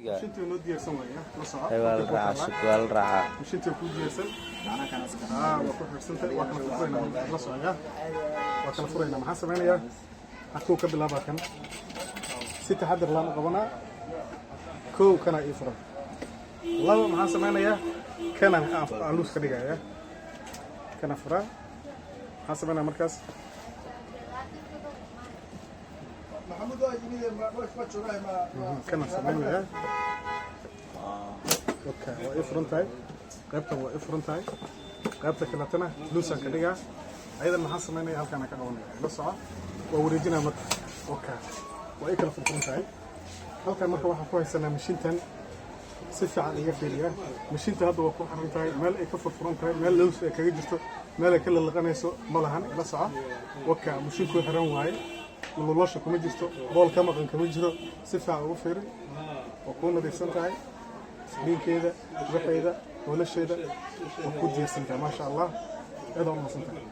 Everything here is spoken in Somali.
مشيتي نو ديرسن ويا لا صعب هيوال راعة مشيتي كو ديرسن أنا كان أسكت وكو حرسنت وكلا فرينا لا صعب وكلا فرينا ما حسبنا حكو كبلابا كان ست حد لا قبنا كو كان يفرق والله ما حسبنا كان علوس كدغايا كان فرا حسبنا مركز محمود كان سمعنا اوكي وافرنتاي قيبته وافرنتاي قيبته كلاتنا فلوسا كدغا ايضا ما حسمينا halkan ka qabanay la soco waa wareejinaa marka okay waa kala furfurantay halkan marka waxa ku haysanaa mashiintan si fiican iga fiiriya mashiinta hadda waa ku xirantahay meel ay ka furfurantahay meel loos ay kaga jirto meel ay kala laqanayso ma lahan la soco okay mashiinku xiran waay nolosha kuma jirto bool ka maqan kama jiro si fiican ugu fiiri oo ku nadiifsan tahay dinkeeda waxayda nolosheeda oo ku diirsan tahay ma sha Allah aad u mahadsantahay